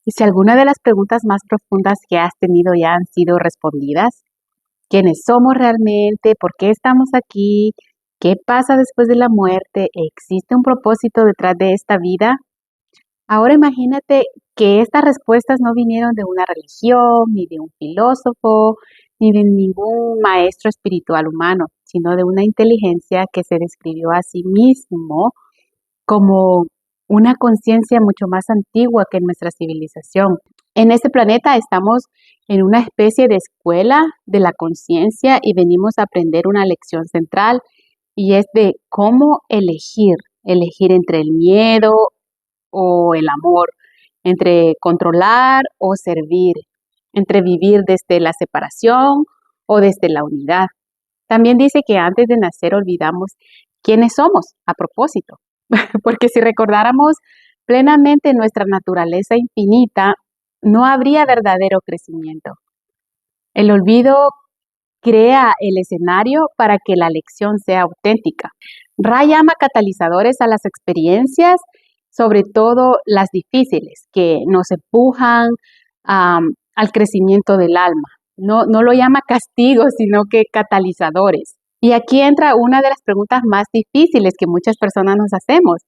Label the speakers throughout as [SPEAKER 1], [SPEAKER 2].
[SPEAKER 1] Y si alguna de las preguntas más profundas que has tenido ya han sido respondidas, ¿quiénes somos realmente? ¿Por qué estamos aquí? ¿Qué pasa después de la muerte? ¿Existe un propósito detrás de esta vida? Ahora imagínate que estas respuestas no vinieron de una religión, ni de un filósofo, ni de ningún maestro espiritual humano, sino de una inteligencia que se describió a sí mismo como una conciencia mucho más antigua que nuestra civilización. En este planeta estamos en una especie de escuela de la conciencia y venimos a aprender una lección central y es de cómo elegir entre el miedo o el amor, entre controlar o servir, entre vivir desde la separación o desde la unidad. También dice que antes de nacer olvidamos quiénes somos a propósito, porque si recordáramos plenamente nuestra naturaleza infinita, no habría verdadero crecimiento. El olvido crea el escenario para que la lección sea auténtica. Ra llama catalizadores a las experiencias, sobre todo las difíciles, que nos empujan al crecimiento del alma. No lo llama castigo, sino que catalizadores. Y aquí entra una de las preguntas más difíciles que muchas personas nos hacemos,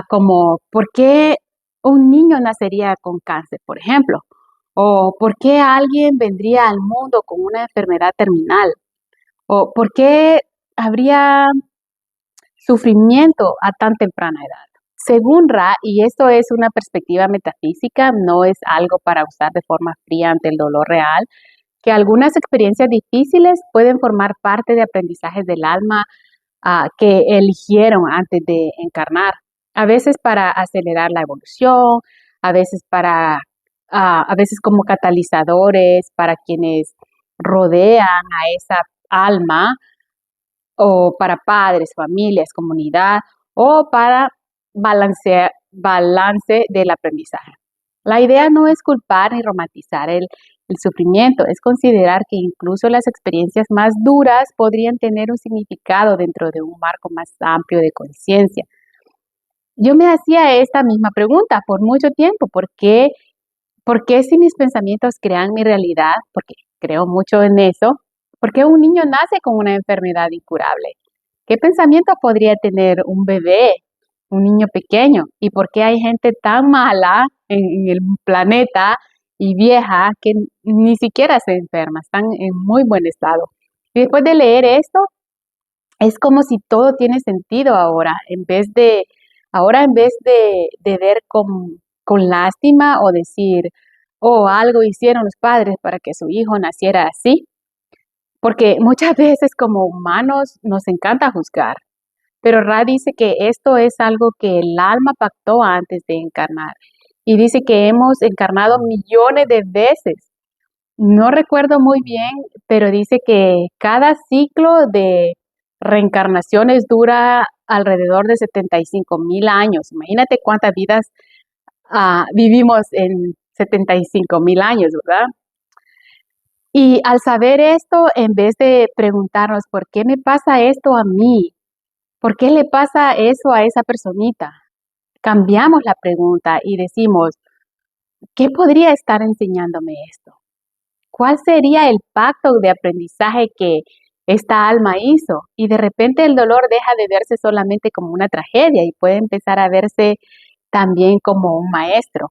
[SPEAKER 1] como ¿por qué un niño nacería con cáncer, por ejemplo? ¿O por qué alguien vendría al mundo con una enfermedad terminal? ¿O por qué habría sufrimiento a tan temprana edad? Según Ra, y esto es una perspectiva metafísica, no es algo para usar de forma fría ante el dolor real, que algunas experiencias difíciles pueden formar parte de aprendizajes del alma que eligieron antes de encarnar, a veces para acelerar la evolución, a veces a veces como catalizadores para quienes rodean a esa alma, o para padres, familias, comunidad, o para balance del aprendizaje. La idea no es culpar ni romantizar el sufrimiento, es considerar que incluso las experiencias más duras podrían tener un significado dentro de un marco más amplio de conciencia. Yo me hacía esta misma pregunta por mucho tiempo, ¿por qué si mis pensamientos crean mi realidad? Porque creo mucho en eso. ¿Por qué un niño nace con una enfermedad incurable? ¿Qué pensamiento podría tener un bebé, un niño pequeño? ¿Y por qué hay gente tan mala en el planeta y vieja que ni siquiera se enferma? Están en muy buen estado. Y después de leer esto, es como si todo tiene sentido ahora, en vez de ver con lástima o decir, oh, algo hicieron los padres para que su hijo naciera así, porque muchas veces como humanos nos encanta juzgar, pero Ra dice que esto es algo que el alma pactó antes de encarnar y dice que hemos encarnado millones de veces. No recuerdo muy bien, pero dice que cada ciclo de reencarnaciones dura alrededor de 75,000 años. Imagínate cuántas vidas vivimos en 75,000 años, ¿verdad? Y al saber esto, en vez de preguntarnos, ¿por qué me pasa esto a mí? ¿Por qué le pasa eso a esa personita? Cambiamos la pregunta y decimos, ¿qué podría estar enseñándome esto? ¿Cuál sería el pacto de aprendizaje que esta alma hizo? Y de repente el dolor deja de verse solamente como una tragedia y puede empezar a verse también como un maestro.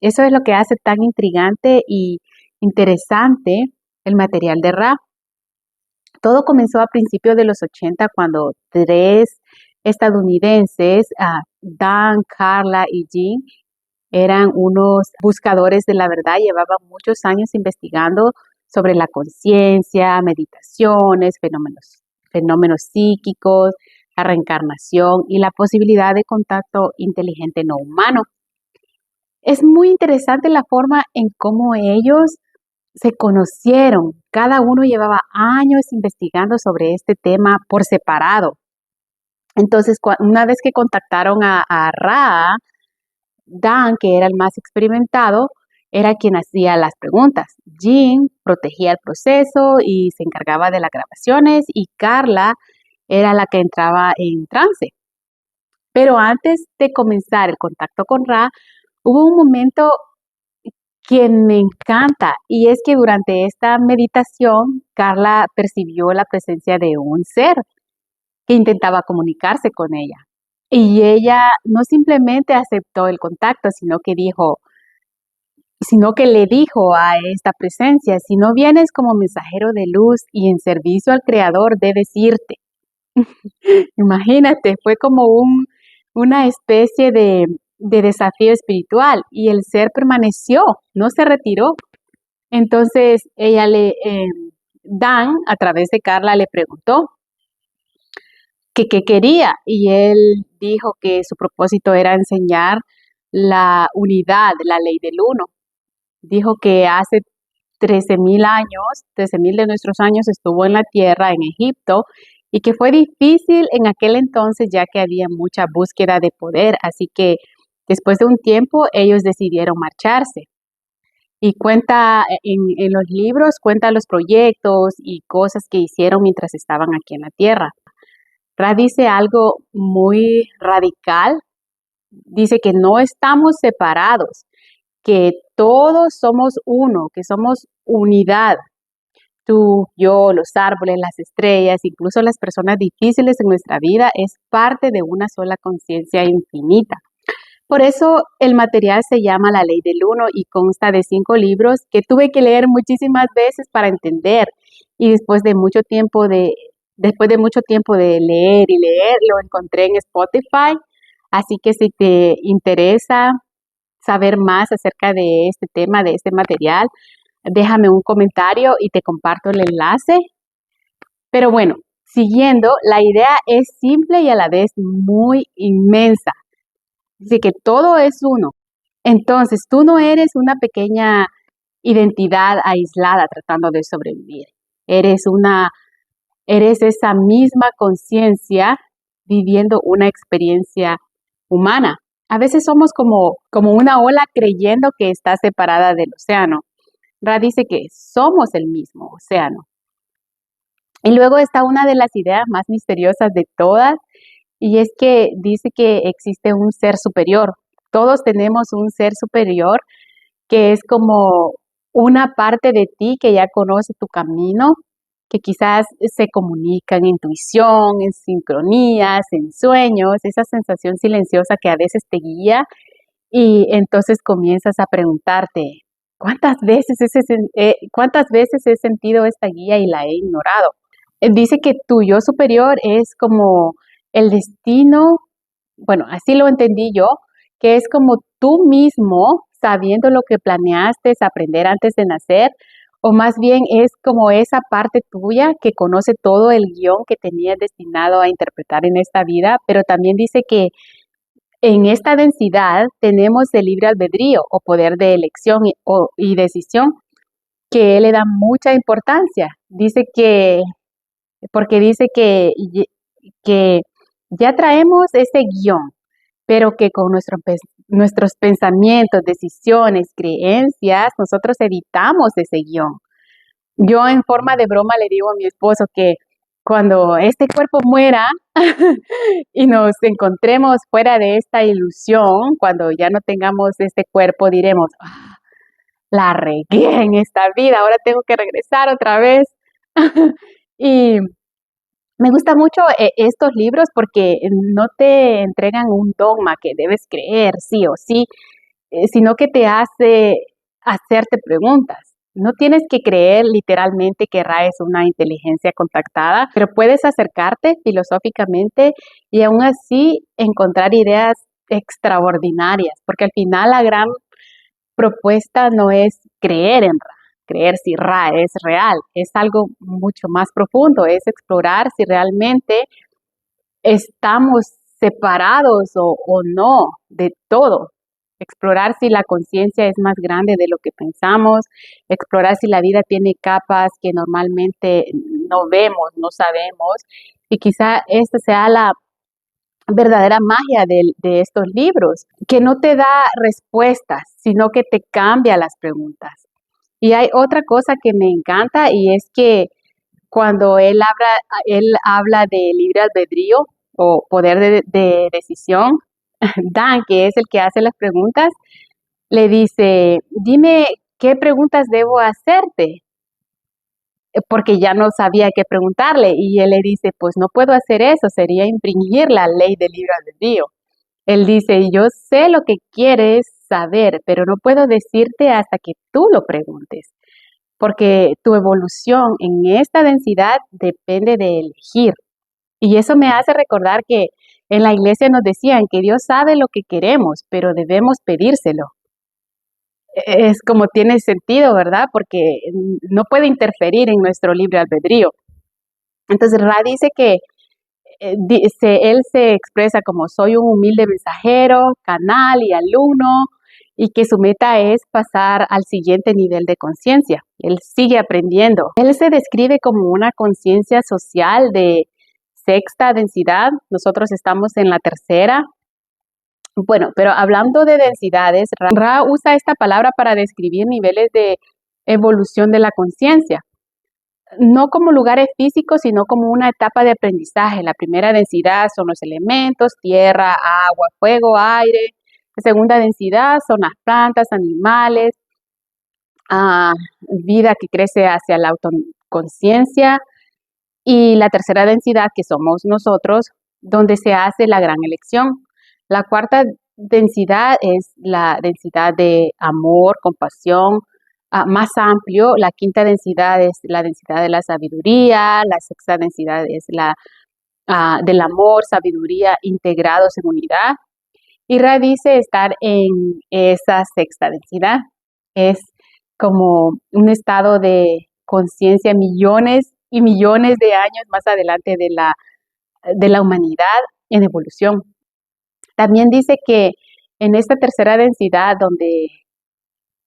[SPEAKER 1] Eso es lo que hace tan intrigante y interesante el material de Ra. Todo comenzó a principios de los 80 cuando tres estadounidenses, Dan, Carla y Jean, eran unos buscadores de la verdad, llevaban muchos años investigando sobre la conciencia, meditaciones, fenómenos psíquicos, la reencarnación y la posibilidad de contacto inteligente no humano. Es muy interesante la forma en cómo ellos se conocieron. Cada uno llevaba años investigando sobre este tema por separado. Entonces, una vez que contactaron a Ra, Dan, que era el más experimentado, era quien hacía las preguntas. Jean protegía el proceso y se encargaba de las grabaciones y Carla era la que entraba en trance. Pero antes de comenzar el contacto con Ra, hubo un momento que me encanta. Y es que durante esta meditación, Carla percibió la presencia de un ser que intentaba comunicarse con ella. Y ella no simplemente aceptó el contacto, sino que le dijo a esta presencia, si no vienes como mensajero de luz y en servicio al Creador, debes irte. Imagínate, fue como una especie de desafío espiritual y el ser permaneció, no se retiró. Entonces Dan, a través de Carla, le preguntó que qué quería y él dijo que su propósito era enseñar la unidad, la ley del uno. Dijo que hace 13,000 años, 13,000 de nuestros años estuvo en la tierra, en Egipto, y que fue difícil en aquel entonces ya que había mucha búsqueda de poder, así que después de un tiempo ellos decidieron marcharse. Y cuenta en los libros, cuenta los proyectos y cosas que hicieron mientras estaban aquí en la tierra. Ra dice algo muy radical, dice que no estamos separados, que todos somos uno, que somos unidad. Tú, yo, los árboles, las estrellas, incluso las personas difíciles en nuestra vida, es parte de una sola conciencia infinita. Por eso el material se llama La Ley del Uno y consta de 5 libros que tuve que leer muchísimas veces para entender. Y después de mucho tiempo de leer y leer, lo encontré en Spotify. Así que si te interesa saber más acerca de este tema, de este material, déjame un comentario y te comparto el enlace. Pero bueno, siguiendo, la idea es simple y a la vez muy inmensa. Dice que todo es uno. Entonces, tú no eres una pequeña identidad aislada tratando de sobrevivir. Eres esa misma conciencia viviendo una experiencia humana. A veces somos como una ola creyendo que está separada del océano. Ra dice que somos el mismo océano. Y luego está una de las ideas más misteriosas de todas, y es que dice que existe un ser superior. Todos tenemos un ser superior que es como una parte de ti que ya conoce tu camino, que quizás se comunica en intuición, en sincronías, en sueños, esa sensación silenciosa que a veces te guía y entonces comienzas a preguntarte, ¿cuántas veces he sentido esta guía y la he ignorado? Dice que tu yo superior es como el destino, bueno, así lo entendí yo, que es como tú mismo sabiendo lo que planeaste aprender antes de nacer, o más bien es como esa parte tuya que conoce todo el guión que tenías destinado a interpretar en esta vida, pero también dice que en esta densidad tenemos el libre albedrío o poder de elección y decisión que él le da mucha importancia. Dice que ya traemos ese guión, pero que con nuestros pensamientos, decisiones, creencias, nosotros editamos ese guión. Yo en forma de broma le digo a mi esposo que cuando este cuerpo muera y nos encontremos fuera de esta ilusión, cuando ya no tengamos este cuerpo, diremos, "Ah, la regué en esta vida, ahora tengo que regresar otra vez." Y me gusta mucho estos libros porque no te entregan un dogma que debes creer sí o sí, sino que te hace hacerte preguntas. No tienes que creer literalmente que Ra es una inteligencia contactada, pero puedes acercarte filosóficamente y aún así encontrar ideas extraordinarias, porque al final la gran propuesta no es creer en Ra, creer si Ra es real, es algo mucho más profundo, es explorar si realmente estamos separados o no de todo. Explorar si la conciencia es más grande de lo que pensamos, explorar si la vida tiene capas que normalmente no vemos, no sabemos, y quizá esta sea la verdadera magia de estos libros, que no te da respuestas, sino que te cambia las preguntas. Y hay otra cosa que me encanta y es que cuando él habla de libre albedrío o poder de decisión, Dan, que es el que hace las preguntas, le dice, dime qué preguntas debo hacerte, porque ya no sabía qué preguntarle. Y él le dice, pues no puedo hacer eso, sería infringir la ley del libre albedrío. Él dice, yo sé lo que quieres saber, pero no puedo decirte hasta que tú lo preguntes, porque tu evolución en esta densidad depende de elegir. Y eso me hace recordar que en la iglesia nos decían que Dios sabe lo que queremos, pero debemos pedírselo. Es como tiene sentido, ¿verdad? Porque no puede interferir en nuestro libre albedrío. Entonces Ra dice que él se expresa como soy un humilde mensajero, canal y alumno, y que su meta es pasar al siguiente nivel de conciencia. Él sigue aprendiendo. Él se describe como una conciencia social de sexta densidad. Nosotros estamos en la tercera. Bueno, pero hablando de densidades, Ra usa esta palabra para describir niveles de evolución de la conciencia, no como lugares físicos, sino como una etapa de aprendizaje. La primera densidad son los elementos, tierra, agua, fuego, aire. La segunda densidad son las plantas, animales, vida que crece hacia la autoconciencia. Y la tercera densidad, que somos nosotros, donde se hace la gran elección. La cuarta densidad es la densidad de amor, compasión, más amplio. La quinta densidad es la densidad de la sabiduría. La sexta densidad es la del amor, sabiduría integrados en unidad. Y Ra dice estar en esa sexta densidad. Es como un estado de conciencia millones y millones de años más adelante de la humanidad en evolución. También dice que en esta tercera densidad donde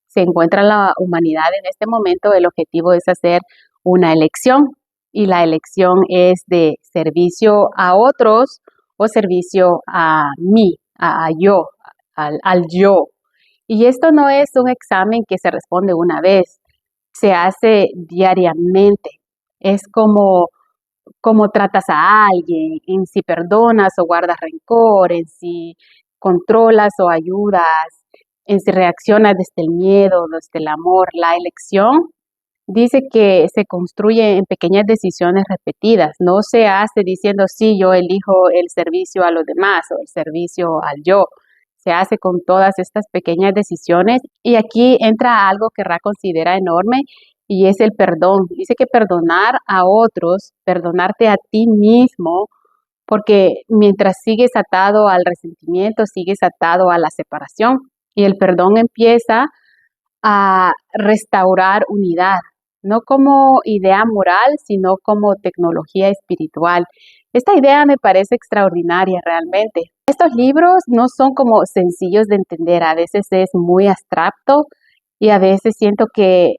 [SPEAKER 1] se encuentra la humanidad en este momento, el objetivo es hacer una elección, y la elección es de servicio a otros o servicio a mí, a yo, al yo. Y esto no es un examen que se responde una vez, se hace diariamente. Es como tratas a alguien, en si perdonas o guardas rencor, en si controlas o ayudas, en si reaccionas desde el miedo, desde el amor. La elección dice que se construye en pequeñas decisiones repetidas, no se hace diciendo sí, yo elijo el servicio a los demás o el servicio al yo. Se hace con todas estas pequeñas decisiones, y aquí entra algo que Ra considera enorme, y es el perdón. Dice que perdonar a otros, perdonarte a ti mismo, porque mientras sigues atado al resentimiento, sigues atado a la separación, y el perdón empieza a restaurar unidad, no como idea moral, sino como tecnología espiritual. Esta idea me parece extraordinaria realmente. Estos libros no son como sencillos de entender, a veces es muy abstracto, y a veces siento que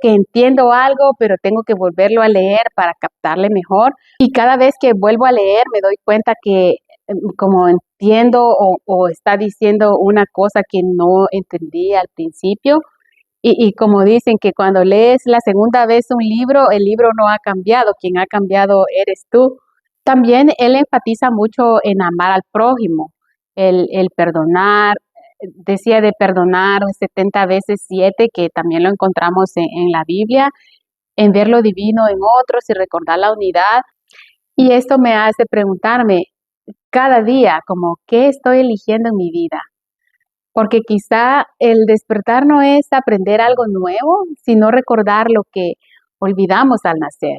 [SPEAKER 1] entiendo algo, pero tengo que volverlo a leer para captarle mejor. Y cada vez que vuelvo a leer me doy cuenta que como entiendo o está diciendo una cosa que no entendí al principio. Y como dicen que cuando lees la segunda vez un libro, el libro no ha cambiado, quien ha cambiado eres tú. También él enfatiza mucho en amar al prójimo, el perdonar. Decía de perdonar 70 veces 7, que también lo encontramos en la Biblia, en ver lo divino en otros y recordar la unidad. Y esto me hace preguntarme cada día, como, ¿qué estoy eligiendo en mi vida? Porque quizá el despertar no es aprender algo nuevo, sino recordar lo que olvidamos al nacer.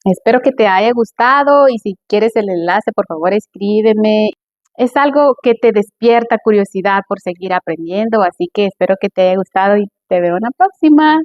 [SPEAKER 1] Espero que te haya gustado, y si quieres el enlace, por favor escríbeme. Es algo que te despierta curiosidad por seguir aprendiendo, así que espero que te haya gustado y te veo en la próxima.